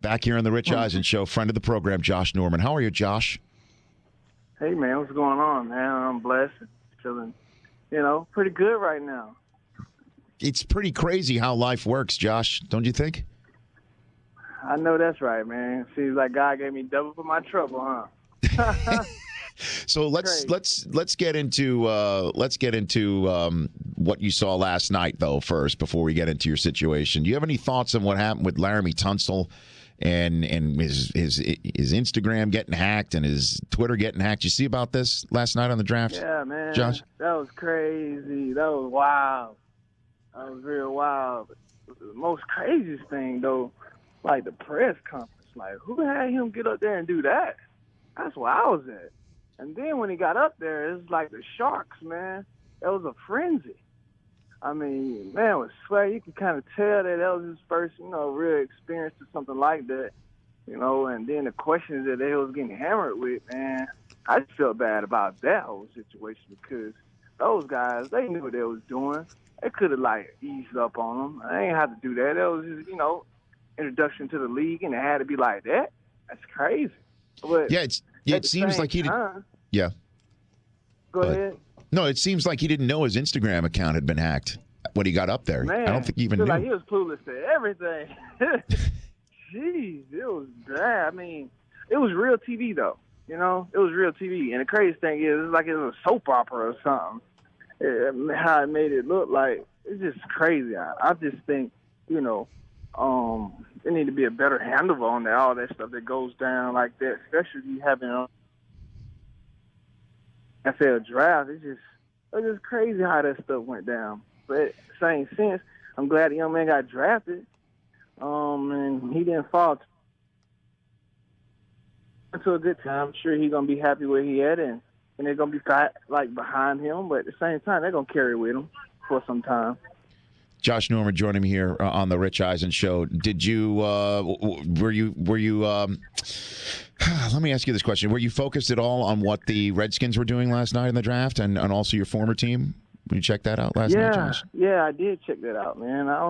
Back here on the Rich Eisen Show, friend of the program, Josh Norman. How are you, Josh? Hey, man, what's going on, man? I'm blessed. Feeling, pretty good right now. It's pretty crazy how life works, Josh, don't you think? I know that's right, man. Seems like God gave me double for my trouble, huh? So let's get into what you saw last night, though, first, before we get into your situation. Do you have any thoughts on what happened with Laramie Tunsil and his Instagram getting hacked and his Twitter getting hacked? You see about this last night on the draft? Yeah, man. Josh? That was crazy. That was wild. That was real wild. The most craziest thing, though, like the press conference. Like, who had him get up there and do that? That's where I was at. And then when he got up there, it was like the Sharks, man. It was a frenzy. I mean, man, with Sway, you could kind of tell that was his first, real experience to something like that. And then the questions that they was getting hammered with, man, I just felt bad about that whole situation because those guys, they knew what they was doing. They could have, eased up on them. I ain't have to do that. That was just, introduction to the league, and it had to be like that. That's crazy. But yeah, it seems like he did. Yeah. Go ahead. No, it seems like he didn't know his Instagram account had been hacked when he got up there. Man, I don't think he even knew. Like he was clueless to everything. Jeez, it was bad. I mean, it was real TV, though. It was real TV. And the crazy thing is, it's like it was a soap opera or something. How it made it look like, it's just crazy. I just think, there need to be a better handle on that, all that stuff that goes down like that, especially if you having a NFL draft. It's just crazy how that stuff went down. But same sense, I'm glad the young man got drafted, and he didn't fall into a good time. I'm sure he's gonna be happy where he at, and they're gonna be behind him. But at the same time, they're gonna carry with him for some time. Josh Norman joining me here on the Rich Eisen Show. Did you, were you, let me ask you this question. Were you focused at all on what the Redskins were doing last night in the draft and also your former team? Did you check that out last night, Josh? Yeah, I did check that out, man. I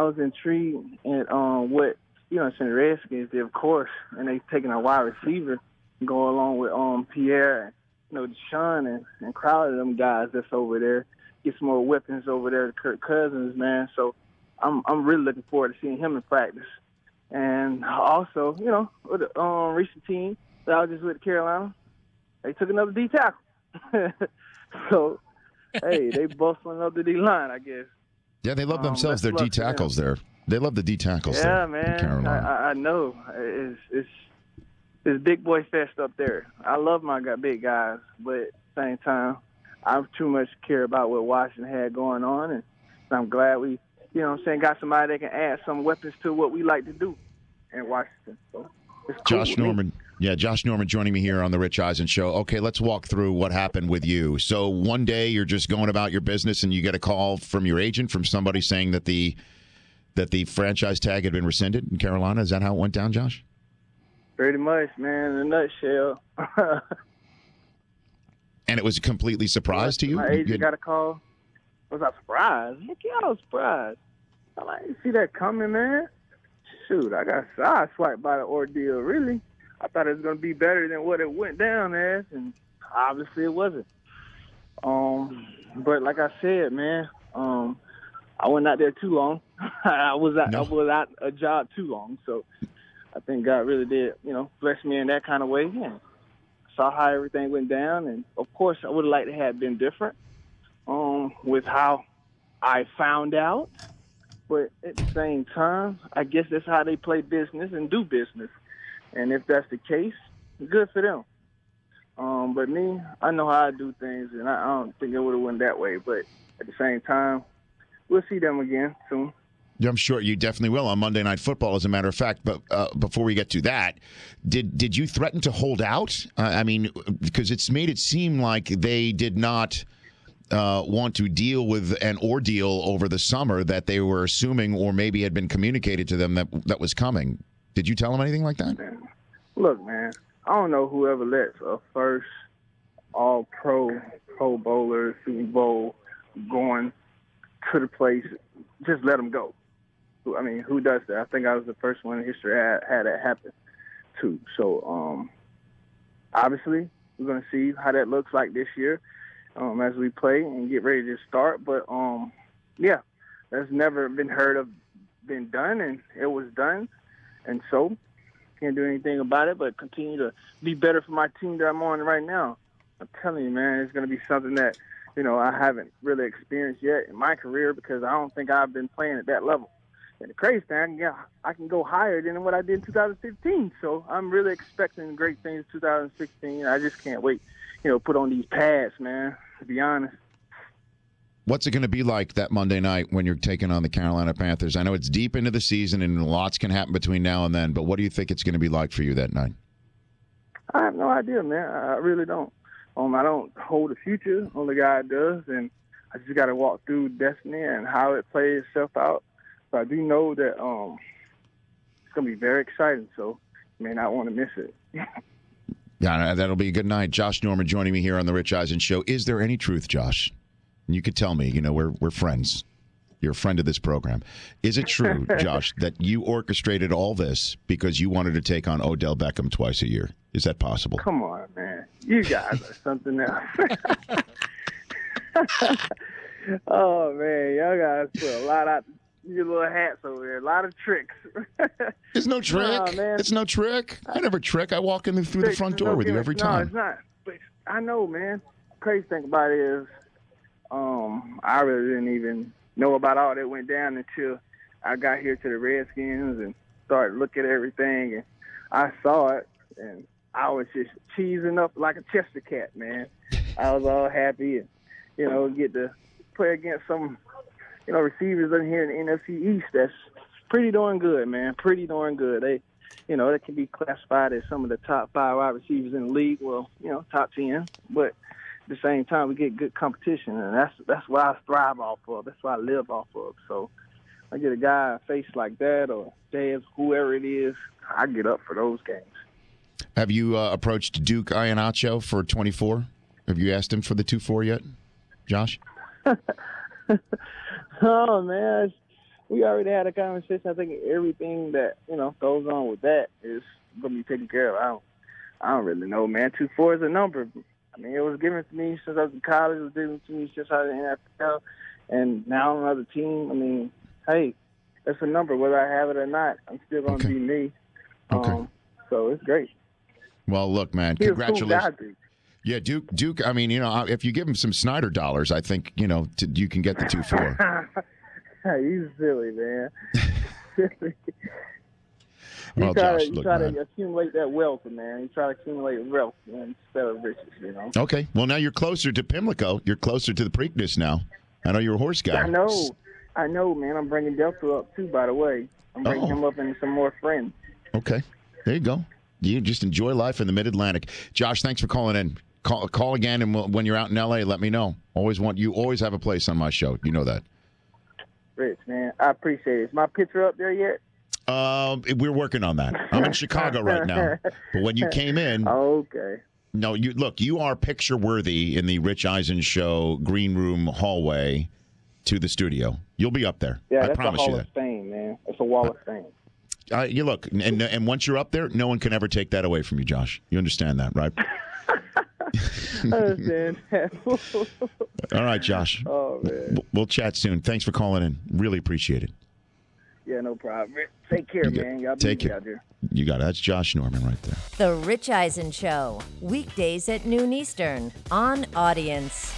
was intrigued at what, the Redskins did, of course, and they taking a wide receiver and go along with Pierre, Deshaun and Crowder, them guys that's over there. Get some more weapons over there to Kirk Cousins, man. So I'm really looking forward to seeing him in practice. And also, with the recent team that I was just with, Carolina, they took another D tackle. So, hey, they busting up the D line, I guess. Yeah, they love themselves. Their D tackles there. They love the D tackles. Yeah, man. I know. It's big boy fest up there. I love my big guys, but at the same time, I too much care about what Washington had going on, and I'm glad we, got somebody that can add some weapons to what we like to do in Washington. So it's cool. Josh Norman. Yeah, Josh Norman joining me here on the Rich Eisen Show. Okay, let's walk through what happened with you. So one day you're just going about your business and you get a call from your agent, from somebody saying that the franchise tag had been rescinded in Carolina. Is that how it went down, Josh? Pretty much, man, in a nutshell. And it was a completely surprise to you? My agent got a call. Was I surprised? Heck yeah, I was surprised. I'm like, you see that coming, man? Shoot, I got sideswiped by the ordeal, really. I thought it was going to be better than what it went down as, and obviously it wasn't. But like I said, man, I wasn't out there too long. I was out a job too long, so I think God really did, bless me in that kind of way. Yeah. Saw how everything went down, and of course I would have liked to have been different with how I found out, but at the same time, I guess that's how they play business and do business, and if that's the case, good for them. But me, I know how I do things, and I don't think it would have went that way, but at the same time, we'll see them again soon. I'm sure you definitely will on Monday Night Football, as a matter of fact. But before we get to that, did you threaten to hold out? I mean, because it's made it seem like they did not want to deal with an ordeal over the summer that they were assuming or maybe had been communicated to them that was coming. Did you tell them anything like that? Look, man, I don't know whoever lets a first all-pro, Pro Bowler, Super Bowl going to the place, just let them go. who does that? I think I was the first one in history had that happen too. So obviously we're gonna see how that looks like this year as we play and get ready to start. But yeah, that's never been done, and it was done, and so can't do anything about it. But continue to be better for my team that I'm on right now. I'm telling you, man, it's gonna be something that I haven't really experienced yet in my career because I don't think I've been playing at that level. And the crazy thing, I can go higher than what I did in 2015. So I'm really expecting great things in 2016. I just can't wait, put on these pads, man, to be honest. What's it going to be like that Monday night when you're taking on the Carolina Panthers? I know it's deep into the season and lots can happen between now and then, but what do you think it's going to be like for you that night? I have no idea, man. I really don't. I don't hold the future. Only God does, and I just got to walk through destiny and how it plays itself out. So I do know that it's going to be very exciting, so you may not want to miss it. Yeah, that'll be a good night. Josh Norman joining me here on the Rich Eisen Show. Is there any truth, Josh? You could tell me, we're friends. You're a friend of this program. Is it true, Josh, that you orchestrated all this because you wanted to take on Odell Beckham twice a year? Is that possible? Come on, man. You guys are something else. Oh, man. Y'all guys put a lot out your little hats over there. A lot of tricks. It's no trick. Nah, man. It's no trick. I never trick. I walk in through the front door with you every time. No, it's not. But I know, man. Crazy thing about it is I really didn't even know about all that went down until I got here to the Redskins and started looking at everything, and I saw it, and I was just cheesing up like a Chester cat, man. I was all happy and, get to play against some, receivers in here in the NFC East that's pretty darn good, man. Pretty darn good. They can be classified as some of the top 5 wide receivers in the league. Well, top 10, but at the same time, we get good competition, and that's what I thrive off of. That's what I live off of. So I get a guy face like that or Dave, whoever it is, I get up for those games. Have you approached Duke Iannaccio for 24? Have you asked him for the 2-4 yet, Josh? Oh, man. We already had a conversation. I think everything that, goes on with that is going to be taken care of. I don't really know, man. 2-4 is a number. I mean, it was given to me since I was in college. It was given to me since I was in the NFL. And now on another team, I mean, hey, that's a number. Whether I have it or not, I'm still going to be me. Okay. So it's great. Well, look, man, congratulations. Yeah, Duke, I mean, if you give him some Snyder dollars, I think, you can get the 2-4. He's silly, man. Well, you try to accumulate that wealth, man. You try to accumulate wealth instead of riches, Okay. Well, now you're closer to Pimlico. You're closer to the Preakness now. I know you're a horse guy. I know, man. I'm bringing Delta up, too, by the way. I'm bringing him up and some more friends. Okay. There you go. You just enjoy life in the Mid-Atlantic. Josh, thanks for calling in. Call again, and when you're out in L.A., let me know. You always have a place on my show. You know that. Rich, man. I appreciate it. Is my picture up there yet? We're working on that. I'm in Chicago right now. But when you came in... Okay. No, you are picture-worthy in the Rich Eisen Show green room hallway to the studio. You'll be up there. Yeah, I promise you that. That's a Hall of Fame, man. It's a wall of fame. You look, and once you're up there, no one can ever take that away from you, Josh. You understand that, right? I understand that. All right, Josh. Oh, man. We'll chat soon. Thanks for calling in. Really appreciate it. Yeah, no problem. Take care, man. Y'all be easy out there. You got it. That's Josh Norman right there. The Rich Eisen Show, weekdays at noon Eastern on Audience.